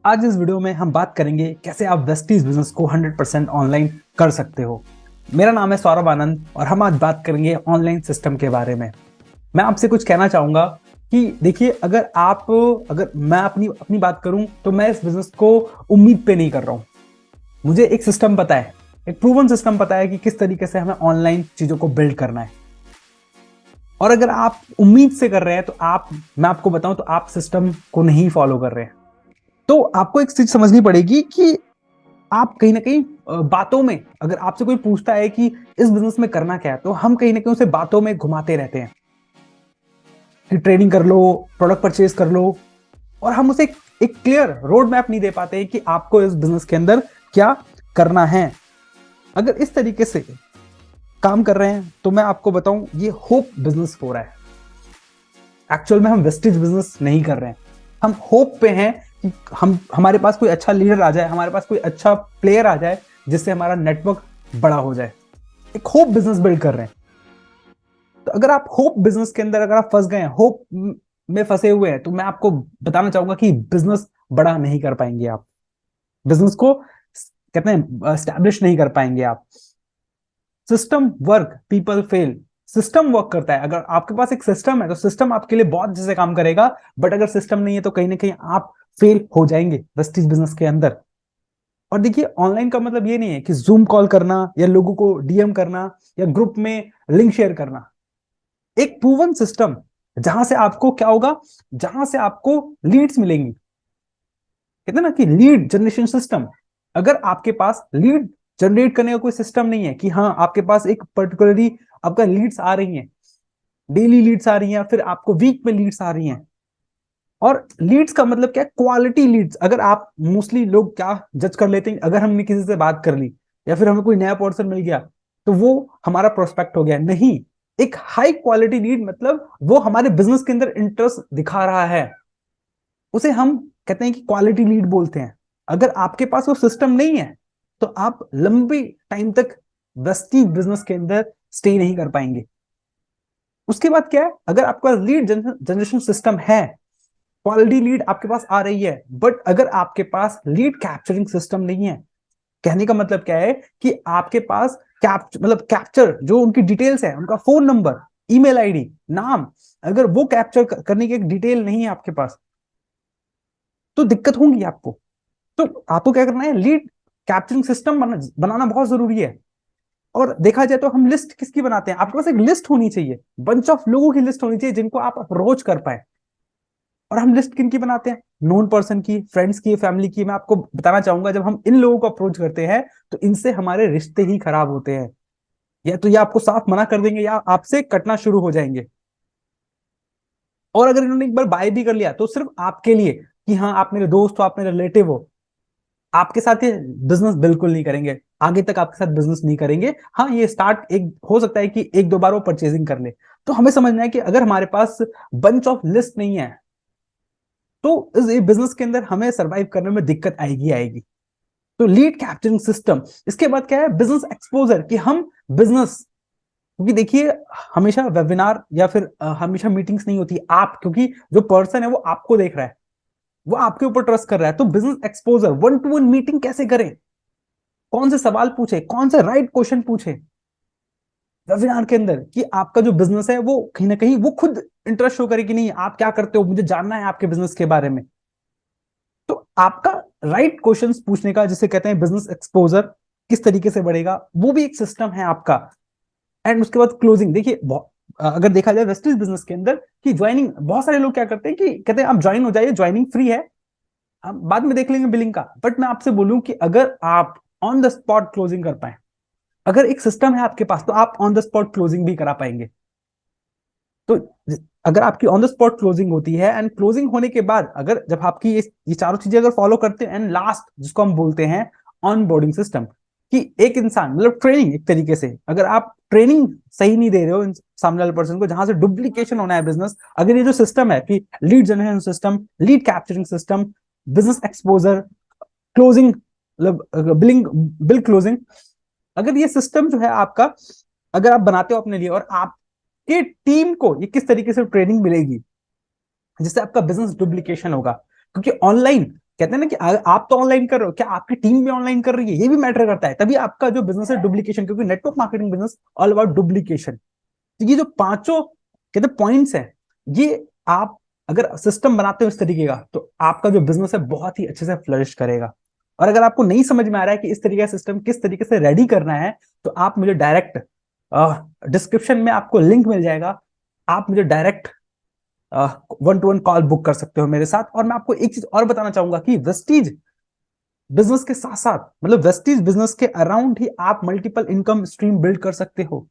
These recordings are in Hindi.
आज इस वीडियो में हम बात करेंगे कैसे आप वेस्टीज बिजनेस को 100% ऑनलाइन कर सकते हो। मेरा नाम है सौरभ आनंद और हम आज बात करेंगे ऑनलाइन सिस्टम के बारे में। मैं आपसे कुछ कहना चाहूंगा कि देखिए, अगर मैं अपनी अपनी बात करूं तो मैं इस बिजनेस को उम्मीद पे नहीं कर रहा हूं। मुझे एक सिस्टम पता है, एक प्रूवन सिस्टम पता है कि किस तरीके से हमें ऑनलाइन चीजों को बिल्ड करना है। और अगर आप उम्मीद से कर रहे हैं तो मैं आपको बताऊं तो आप सिस्टम को नहीं फॉलो कर रहे हैं। तो आपको एक चीज समझनी पड़ेगी कि आप कहीं ना कहीं बातों में, अगर आपसे कोई पूछता है कि इस बिजनेस में करना क्या है, तो हम कहीं ना कहीं उसे बातों में घुमाते रहते हैं कि ट्रेडिंग कर लो, प्रोडक्ट परचेज कर लो, और हम उसे एक क्लियर रोड मैप नहीं दे पाते हैं कि आपको इस बिजनेस के अंदर क्या करना है। अगर इस तरीके से काम कर रहे हैं तो मैं आपको बताऊं, ये होप बिजनेस हो रहा है। एक्चुअल में हम वेस्टेज बिजनेस नहीं कर रहे हैं, हम होप पे हैं कि हमारे पास कोई अच्छा लीडर आ जाए, हमारे पास कोई अच्छा प्लेयर आ जाए जिससे हमारा नेटवर्क बड़ा हो जाए। एक होप बिजनेस बिल्ड कर रहे हैं। तो अगर आप होप बिजनेस के अंदर अगर आप फंस गए हैं, होप में फंसे हुए हैं, तो मैं आपको बताना चाहूंगा कि बिजनेस बड़ा नहीं कर पाएंगे आप। बिजनेस को कहते हैं एस्टैब्लिश नहीं कर पाएंगे आप। System work, people fail. System work करता है। अगर आपके पास एक सिस्टम है तो सिस्टम आपके लिए बहुत अच्छे से काम करेगा, बट अगर सिस्टम नहीं है तो कहीं ना कहीं आप फेल हो जाएंगे वेस्टीज बिजनेस के अंदर। और देखिए, ऑनलाइन का मतलब ये नहीं है कि जूम कॉल करना या लोगों को डीएम करना या ग्रुप में लिंक शेयर करना। एक प्रूवन सिस्टम जहां से आपको क्या होगा, जहां से आपको लीड्स मिलेंगी। कहते हैं ना कि लीड जनरेशन सिस्टम। अगर आपके पास लीड जनरेट करने का कोई सिस्टम नहीं है कि हाँ आपके पास एक पर्टिकुलरली आपका लीड्स आ रही हैं, डेली लीड्स आ रही हैं, फिर आपको वीक में लीड्स आ रही हैं। और लीड्स का मतलब क्या है? Quality Leeds. अगर आप मोस्टली लोग क्या जज कर लेते हैं, अगर हमने किसी से बात कर ली या फिर हमें कोई नया पर्सन मिल गया तो वो हमारा प्रोस्पेक्ट हो गया। नहीं, एक हाई क्वालिटी लीड मतलब वो हमारे बिजनेस के अंदर इंटरेस्ट दिखा रहा है, उसे हम कहते हैं कि क्वालिटी लीड बोलते हैं। अगर आपके पास वो सिस्टम नहीं है तो आप लंबी टाइम तक वेस्टी बिजनेस के अंदर स्टे नहीं कर पाएंगे। उसके बाद क्या है, अगर आपका लीड जनरेशन सिस्टम है, क्वालिटी लीड आपके पास आ रही है, बट अगर आपके पास लीड कैप्चरिंग सिस्टम नहीं है, कहने का मतलब क्या है कि आपके पास कैप्चर जो उनकी डिटेल्स है, उनका फोन नंबर, ईमेल आईडी, नाम, अगर वो कैप्चर करने की एक डिटेल नहीं है आपके पास तो दिक्कत होंगी आपको। तो आपको क्या करना है, लीड कैप्चरिंग सिस्टम बनाना बहुत जरूरी है। और देखा जाए तो हम लिस्ट किसकी बनाते हैं? आपके पास एक लिस्ट होनी चाहिए, बंच ऑफ लोगों की लिस्ट होनी चाहिए जिनको आप अप्रोच कर पाए। और हम लिस्ट किन की बनाते हैं? नोन पर्सन की, फ्रेंड्स की, फैमिली की। मैं आपको बताना चाहूंगा, जब हम इन लोगों को अप्रोच करते हैं तो इनसे हमारे रिश्ते ही खराब होते हैं। या तो ये आपको साफ मना कर देंगे या आपसे कटना शुरू हो जाएंगे। और अगर इन्होंने एक बार बाय भी कर लिया तो सिर्फ आपके लिए कि हाँ आप मेरे दोस्त हो, आप मेरे रिलेटिव हो, आपके साथ ये बिजनेस बिल्कुल नहीं करेंगे, आगे तक आपके साथ बिजनेस नहीं करेंगे। हाँ, ये स्टार्ट एक हो सकता है कि एक दो बार वो परचेजिंग कर ले। तो हमें समझना है कि अगर हमारे पास बंच ऑफ लिस्ट नहीं है तो इस बिजनेस के अंदर हमें सरवाइव करने में दिक्कत आएगी आएगी। तो लीड कैप्चरिंग सिस्टम। इसके बाद क्या है, बिजनेस एक्सपोजर, कि हम बिजनेस, क्योंकि देखिए हमेशा वेबिनार या फिर हमेशा मीटिंग्स नहीं होती। आप, क्योंकि जो पर्सन है वो आपको देख रहा है, वो आपके ऊपर ट्रस्ट कर रहा है, तो business exposure, one two one meeting कैसे करें, कौन से सवाल पूछे, कौन से राइट क्वेश्चन पूछे वेबिनार के अंदर, कि आपका जो बिजनेस है वो कहीं ना कहीं वो खुद इंटरेस्ट शो करे कि नहीं आप क्या करते हो, मुझे जानना है आपके बिजनेस के बारे में। तो आपका राइट क्वेश्चंस पूछने का, जिसे कहते हैं बिजनेस एक्सपोजर, किस तरीके से बढ़ेगा, वो भी एक सिस्टम है आपका। एंड उसके बाद क्लोजिंग। देखिए अगर देखा जाए वेस्टेज बिजनेस के अंदर कि ज्वाइनिंग, बहुत सारे लोग क्या करते हैं कि कहते हैं आप ज्वाइन हो जाइए, ज्वाइनिंग फ्री है, हम बाद में देख लेंगे बिलिंग का। बट मैं आपसे बोलूं कि अगर आप ऑन द स्पॉट क्लोजिंग कर पाए, अगर एक सिस्टम है आपके पास, तो आप ऑन द स्पॉट क्लोजिंग भी करा पाएंगे। तो अगर आपकी ऑन द स्पॉट क्लोजिंग होती है, एंड क्लोजिंग होने के बाद अगर जब आपकी ये चारों चीजें अगर फॉलो करते हैं, एंड लास्ट जिसको हम बोलते हैं ऑन बोर्डिंग सिस्टम, कि एक इंसान मतलब ट्रेनिंग, एक तरीके से अगर आप ट्रेनिंग सही नहीं दे रहे हो सामने वाले पर्सन को, जहां से डुप्लीकेशन होना है बिजनेस, अगर ये जो सिस्टम है कि lead generation system, lead capturing system, business exposure, closing, मतलब बिलिंग, बिल क्लोजिंग, अगर ये सिस्टम जो है आपका, अगर आप बनाते हो अपने लिए, और आपके टीम को ये किस तरीके से ट्रेनिंग मिलेगी जिससे आपका बिजनेस डुप्लीकेशन होगा। क्योंकि ऑनलाइन कहते हैं ना कि आप तो ऑनलाइन कर रहे हो, क्या आपकी टीम भी ऑनलाइन कर रही है, ये भी मैटर करता है। तभी आपका जो बिजनेस है डुप्लीकेशन, क्योंकि network marketing business all about duplication. तो ये जो पांचों कहते पॉइंट्स हैं, ये आप अगर सिस्टम बनाते हो इस तरीके का, तो आपका जो बिजनेस है बहुत ही अच्छे से फ्लरिश करेगा। और अगर आपको नहीं समझ में आ रहा है कि इस तरीके का सिस्टम किस तरीके से रेडी करना है, तो आप मुझे डायरेक्ट डिस्क्रिप्शन में आपको लिंक मिल जाएगा, आप मुझे डायरेक्ट 1-to-1 कॉल बुक कर सकते हो मेरे साथ। और मैं आपको एक चीज और बताना चाहूंगा कि वेस्टीज बिजनेस के साथ साथ, मतलब वेस्टीज बिजनेस के अराउंड ही आप मल्टीपल इनकम स्ट्रीम बिल्ड कर सकते हो।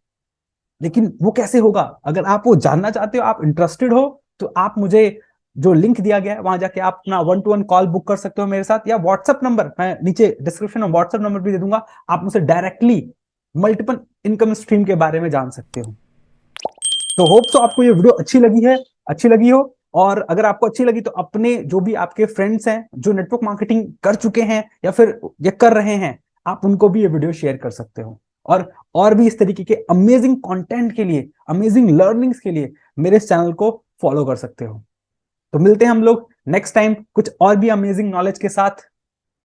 लेकिन वो कैसे होगा, अगर आप वो जानना चाहते हो, आप इंटरेस्टेड हो, तो आप मुझे जो लिंक दिया गया है वहां जाके आप अपना 1-to-1 कॉल बुक कर सकते हो मेरे साथ, या व्हाट्सएप नंबर मैं नीचे डिस्क्रिप्शन में व्हाट्सएप नंबर भी दे दूंगा, आप मुझसे डायरेक्टली मल्टीपल इनकम स्ट्रीम के बारे में जान सकते हो। तो होप सो आपको ये वीडियो अच्छी लगी हो। और अगर आपको अच्छी लगी तो अपने जो भी आपके फ्रेंड्स हैं जो नेटवर्क मार्केटिंग कर चुके हैं या फिर ये कर रहे हैं, आप उनको भी ये वीडियो शेयर कर सकते हो। और भी इस तरीके के अमेजिंग कंटेंट के लिए, अमेजिंग लर्निंग्स के लिए मेरे इस चैनल को फॉलो कर सकते हो। तो मिलते हैं हम लोग नेक्स्ट टाइम कुछ और भी अमेजिंग नॉलेज के साथ।